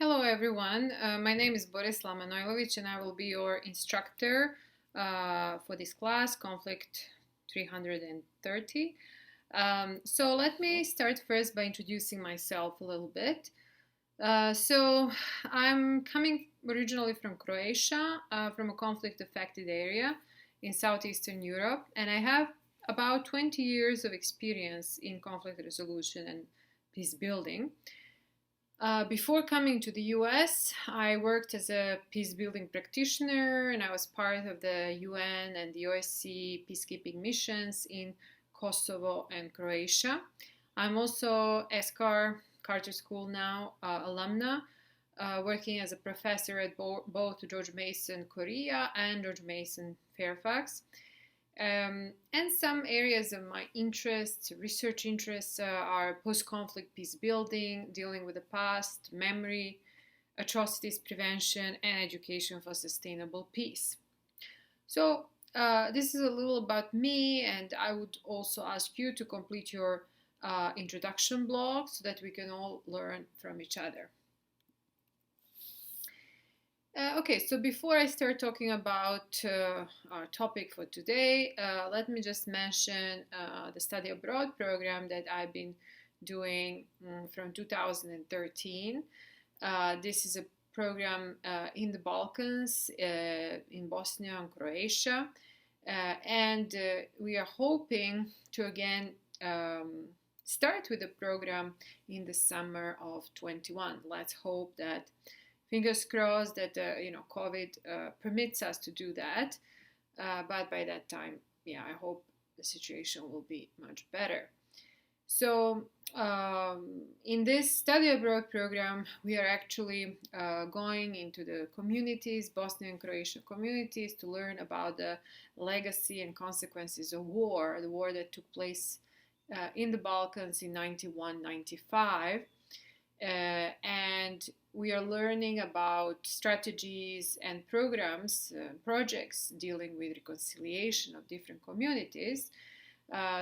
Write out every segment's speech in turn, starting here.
Hello everyone, my name is Borislav Manojlovic and I will be your instructor for this class, Conflict 330. So let me start first by introducing myself a little bit. So I'm coming originally from Croatia, from a conflict affected area in Southeastern Europe, and I have about 20 years of experience in conflict resolution and peace building. Before coming to the US, I worked as a peace building practitioner and I was part of the UN and the OSCE peacekeeping missions in Kosovo and Croatia. I'm also ESCAR Carter School now alumna, working as a professor at both George Mason Korea and George Mason Fairfax. And some areas of my interests, research interests, are post-conflict peace building, dealing with the past, memory, atrocities prevention, and education for sustainable peace. So this is a little about me, and I would also ask you to complete your introduction blog so that we can all learn from each other. Okay, so before I start talking about our topic for today, let me just mention the Study Abroad program that I've been doing from 2013. This is a program in the Balkans, in Bosnia and Croatia, and we are hoping to again start with the program in the summer of 21. Let's hope that fingers crossed that COVID permits us to do that. But by that time, I hope the situation will be much better. So in this study abroad program, we are actually going into the communities, Bosnian and Croatian communities, to learn about the legacy and consequences of war, the war that took place in the Balkans in 91-95. And we are learning about strategies and programs, projects dealing with reconciliation of different communities.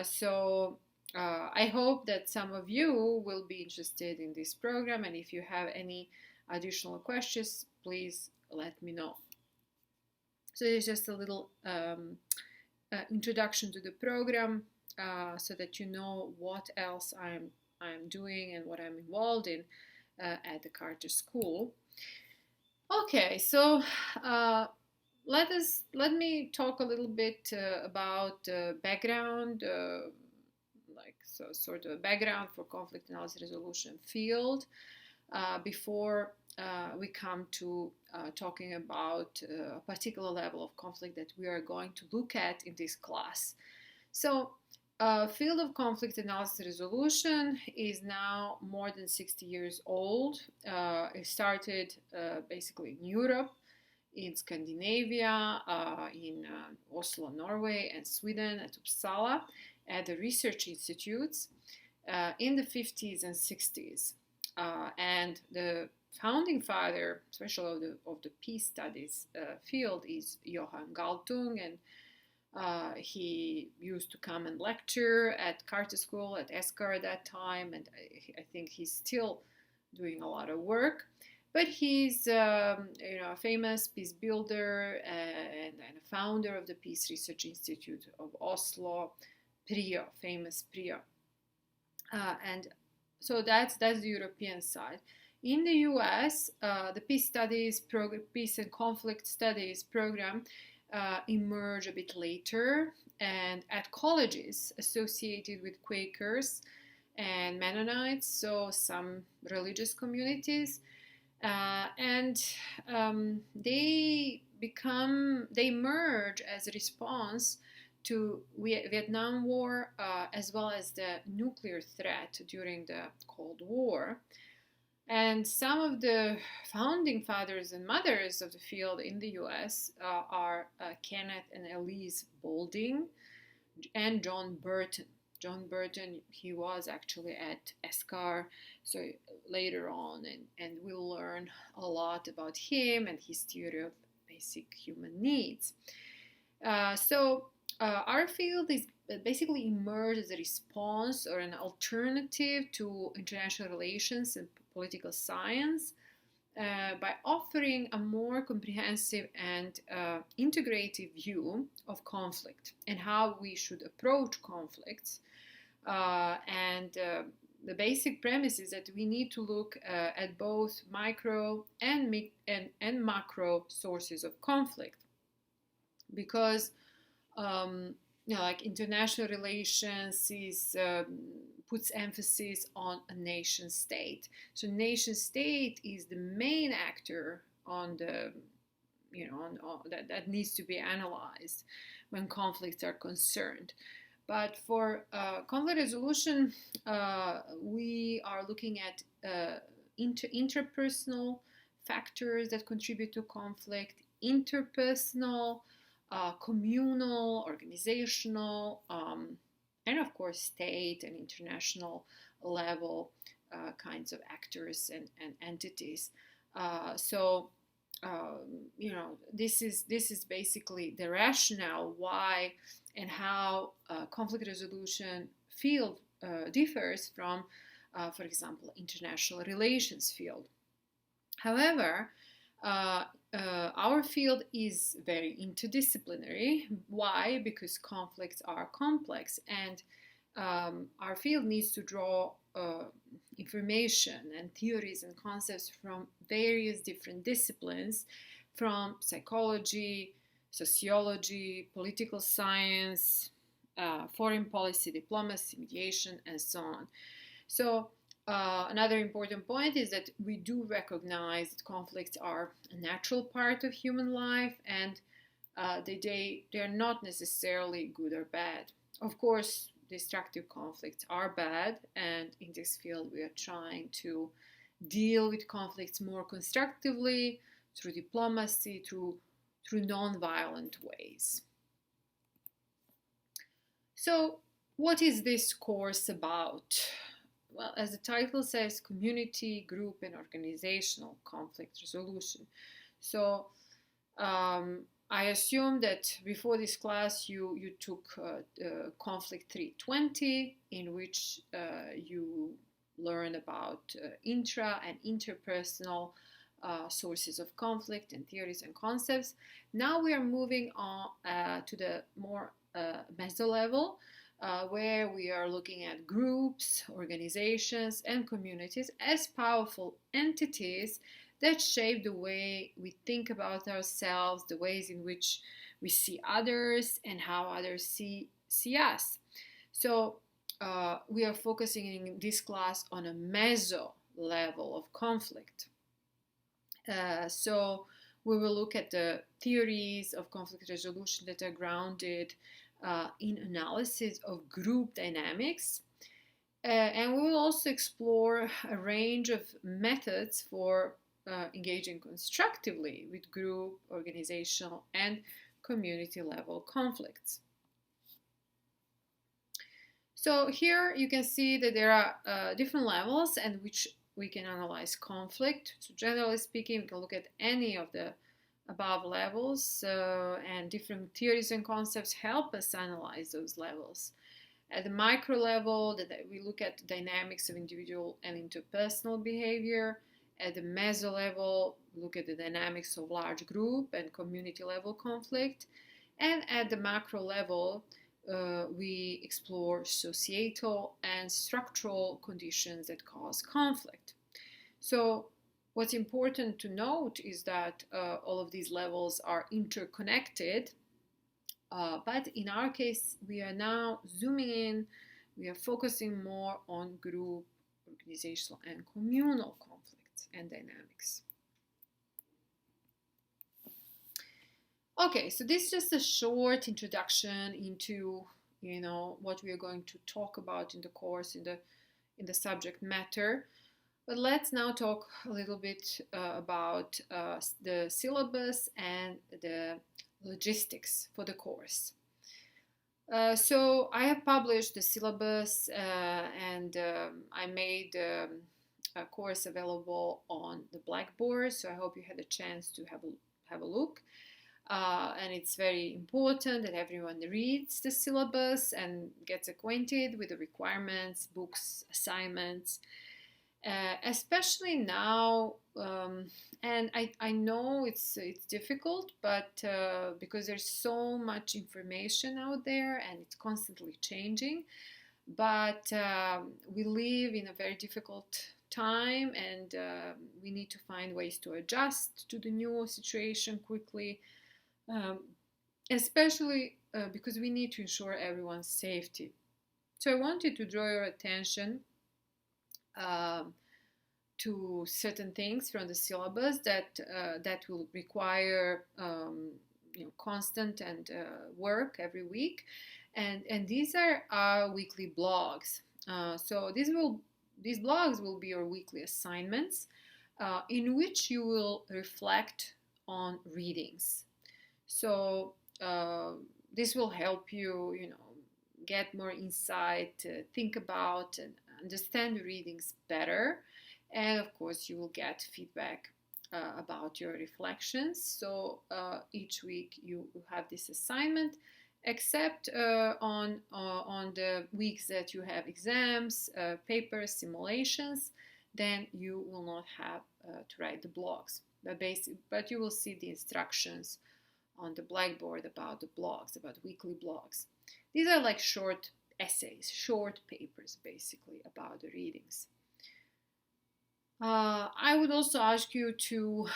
So I hope that some of you will be interested in this program, and if you have any additional questions, please let me know. So it's just a little introduction to the program so that you know what else I'm doing and what I'm involved in at the Carter School. Okay, so let me talk a little bit about background, sort of a background for conflict analysis resolution field before we come to talking about a particular level of conflict that we are going to look at in this class. So field of conflict analysis resolution is now more than 60 years old. It started basically in Europe, in Scandinavia, in Oslo, Norway, and Sweden at Uppsala, at the research institutes in the 50s and 60s. And the founding father, especially of the peace studies field, is Johan Galtung, and he used to come and lecture at Carter School, at ESCAR at that time, and I think he's still doing a lot of work. But he's a famous peace builder and a founder of the Peace Research Institute of Oslo, PRIO, famous PRIO. And so that's the European side. In the US, the Peace and Conflict Studies program emerge a bit later, and at colleges associated with Quakers and Mennonites, so some religious communities, and they emerge as a response to Vietnam War as well as the nuclear threat during the Cold War. And some of the founding fathers and mothers of the field in the US are Kenneth and Elise Boulding and John Burton. John Burton, he was actually at ESCAR, so later on, and we'll learn a lot about him and his theory of basic human needs. So our field is basically emerged as a response or an alternative to international relations and political science by offering a more comprehensive and integrative view of conflict and how we should approach conflicts. And the basic premise is that we need to look at both micro and macro sources of conflict, because like international relations puts emphasis on a nation state. So nation state is the main actor on the that needs to be analyzed when conflicts are concerned. But for conflict resolution, we are looking at interpersonal factors that contribute to conflict, interpersonal, communal, organizational, and of course state and international level kinds of actors and entities. So this is basically the rationale why and how conflict resolution field differs from, for example, international relations field. However, our field is very interdisciplinary. Why? Because conflicts are complex, and our field needs to draw information and theories and concepts from various different disciplines, from psychology, sociology, political science, foreign policy, diplomacy, mediation, and so on. So another important point is that we do recognize that conflicts are a natural part of human life, and they are not necessarily good or bad. Of course, destructive conflicts are bad, and in this field we are trying to deal with conflicts more constructively through diplomacy, through non-violent ways. So what is this course about? Well, as the title says, community, group, and organizational conflict resolution. So I assume that before this class you took Conflict 320, in which you learn about intra and interpersonal sources of conflict and theories and concepts. Now we are moving on to the more meso level, where we are looking at groups, organizations, and communities as powerful entities that shape the way we think about ourselves, the ways in which we see others, and how others see us. So we are focusing in this class on a meso level of conflict. So we will look at the theories of conflict resolution that are grounded in analysis of group dynamics. And we will also explore a range of methods for engaging constructively with group, organizational, and community level conflicts. So here you can see that there are different levels at which we can analyze conflict. So generally speaking, we can look at any of the above levels, and different theories and concepts help us analyze those levels. At the micro level, we look at dynamics of individual and interpersonal behavior. At the meso level, we look at the dynamics of large group and community level conflict. And at the macro level, we explore societal and structural conditions that cause conflict. So what's important to note is that all of these levels are interconnected, but in our case, we are now zooming in, we are focusing more on group, organizational, and communal conflicts and dynamics. Okay, so this is just a short introduction into, what we are going to talk about in the course, in the subject matter. But let's now talk a little bit about the syllabus and the logistics for the course. So I have published the syllabus and I made a course available on the Blackboard, so I hope you had a chance to have a look. And it's very important that everyone reads the syllabus and gets acquainted with the requirements, books, assignments. especially now. And I know it's difficult, but because there's so much information out there and it's constantly changing. But we live in a very difficult time, and we need to find ways to adjust to the new situation quickly, um, especially because we need to ensure everyone's safety. So I wanted to draw your attention um, to certain things from the syllabus that will require constant and work every week, and these are our weekly blogs. So these blogs will be your weekly assignments, in which you will reflect on readings. So this will help you, get more insight, think about and understand the readings better, and of course you will get feedback about your reflections. So each week you have this assignment, except on the weeks that you have exams, papers, simulations, then you will not have to write the blogs. But you will see the instructions on the Blackboard about the blogs, about weekly blogs. These are like short essays, short papers, basically, about the readings. I would also ask you to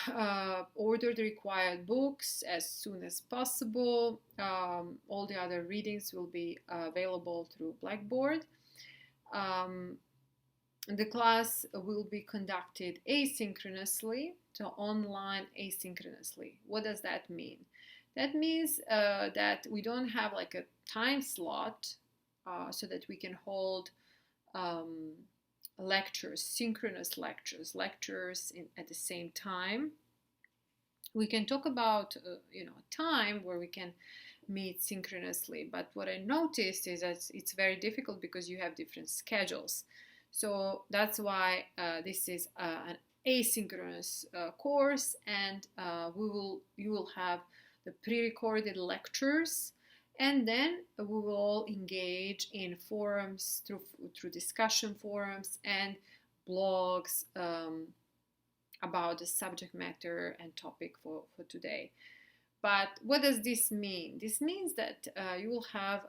order the required books as soon as possible. All the other readings will be available through Blackboard. The class will be conducted asynchronously, so online asynchronously. What does that mean? That means that we don't have like a time slot so that we can hold lectures, synchronous lectures at the same time. We can talk about a time where we can meet synchronously, but what I noticed is that it's very difficult because you have different schedules. So that's why this is an asynchronous course, and you will have the pre-recorded lectures, and then we will all engage in forums through discussion forums and blogs about the subject matter and topic for today. But what does this mean? This means that you will have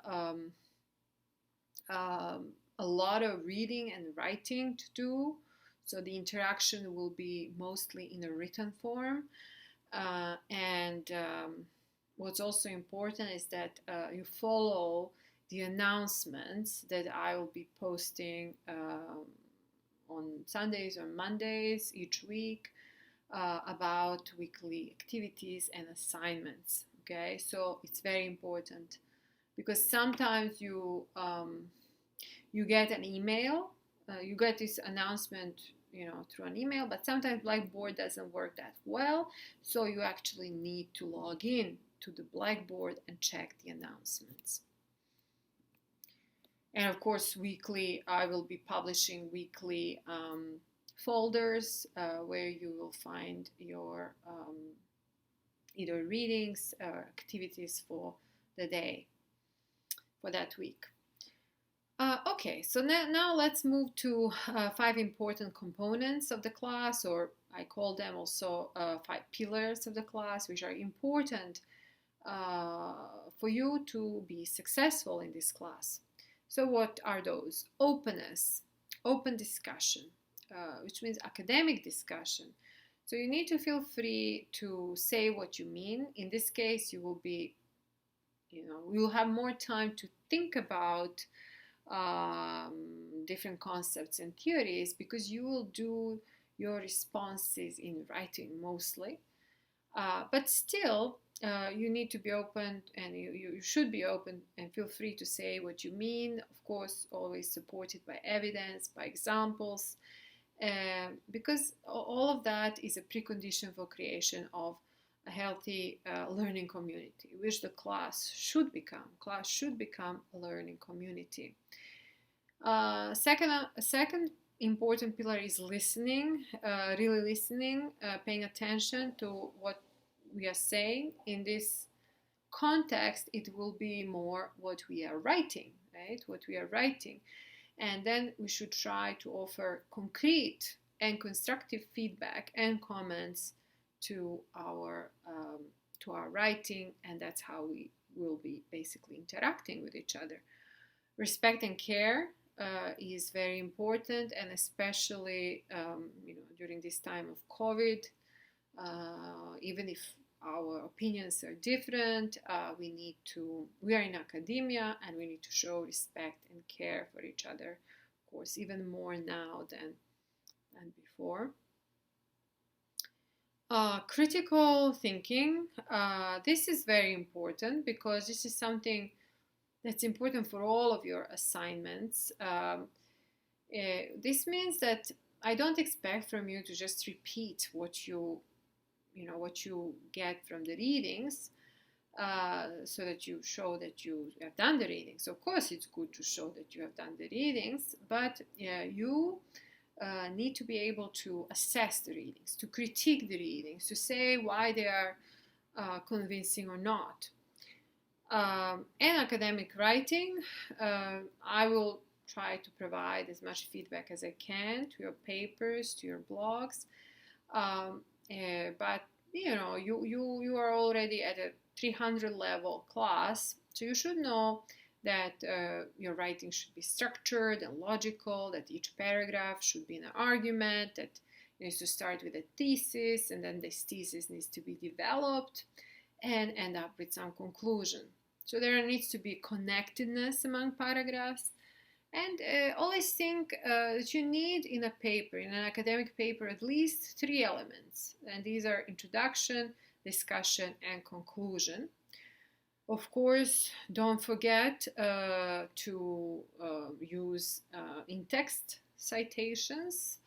a lot of reading and writing to do. So the interaction will be mostly in a written form. And what's also important is that you follow the announcements that I will be posting on Sundays or Mondays each week about weekly activities and assignments. Okay, so it's very important because sometimes you get an email, you get this announcement through an email, but sometimes Blackboard doesn't work that well, so you actually need to log in to the Blackboard and check the announcements. And of course, weekly, I will be publishing weekly folders where you will find your either readings or activities for the day, for that week. Okay, so now let's move to 5 important components of the class, or I call them also 5 pillars of the class, which are important for you to be successful in this class. So what are those? Openness, open discussion, which means academic discussion. So you need to feel free to say what you mean. In this case, you will be, you will have more time to think about different concepts and theories because you will do your responses in writing mostly. But still, you need to be open, and you should be open and feel free to say what you mean. Of course, always supported by evidence, by examples, because all of that is a precondition for creation of a healthy learning community, which the class should become. Class should become a learning community. Second important pillar is listening, really listening, paying attention to what we are saying. In this context, it will be more what we are writing, right? What we are writing. And then we should try to offer concrete and constructive feedback and comments to our writing, and that's how we will be basically interacting with each other. Respect and care is very important, and especially during this time of COVID, even if our opinions are different, we are in academia and we need to show respect and care for each other, of course, even more now than before. Critical thinking, this is very important because this is something that's important for all of your assignments. This means that I don't expect from you to just repeat what you get from the readings, so that you show that you have done the readings. Of course, it's good to show that you have done the readings, but you need to be able to assess the readings, to critique the readings, to say why they are convincing or not. In academic writing, I will try to provide as much feedback as I can to your papers, to your blogs, but you are already at a 300 level class, so you should know that your writing should be structured and logical, that each paragraph should be an argument, that it needs to start with a thesis, and then this thesis needs to be developed and end up with some conclusion. So there needs to be connectedness among paragraphs. And always think that you need in a paper, in an academic paper, at least 3 elements. And these are introduction, discussion, and conclusion. Of course, don't forget to use in-text citations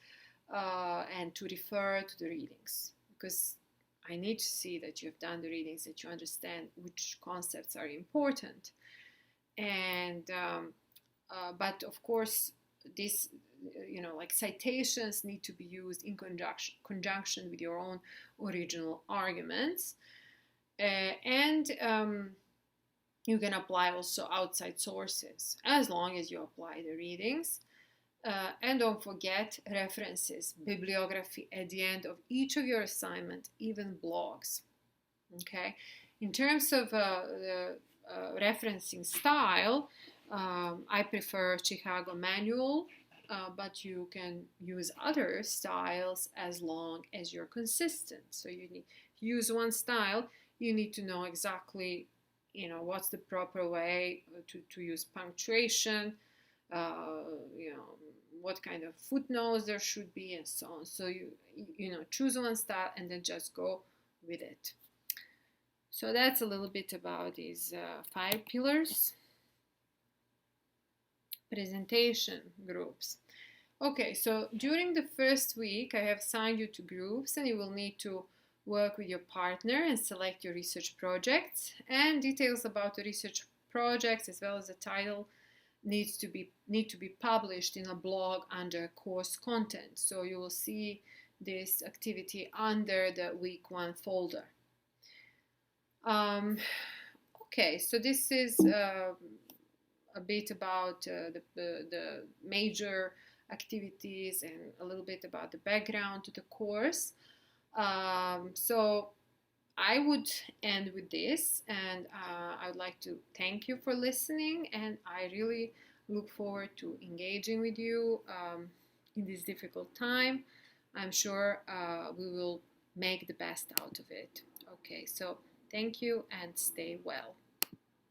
and to refer to the readings, because I need to see that you've done the readings, that you understand which concepts are important. And but of course, this, like citations need to be used in conjunction with your own original arguments. And you can apply also outside sources as long as you apply the readings. And don't forget references, bibliography at the end of each of your assignments, even blogs. Okay. In terms of the referencing style, I prefer Chicago Manual, but you can use other styles as long as you're consistent. So you need to use one style. You need to know exactly, what's the proper way to use punctuation, what kind of footnotes there should be, and so on. So you choose one style and then just go with it. So that's a little bit about these 5 pillars. Presentation groups. Okay, so during the first week, I have assigned you to groups, and you will need to work with your partner and select your research projects. And details about the research projects, as well as the title, need to be published in a blog under course content. So you will see this activity under the week 1 folder. Okay, so this is a bit about the major activities and a little bit about the background to the course. So I would end with this, and I would like to thank you for listening, and I really look forward to engaging with you in this difficult time. I'm sure we will make the best out of it. Okay, so thank you and stay well.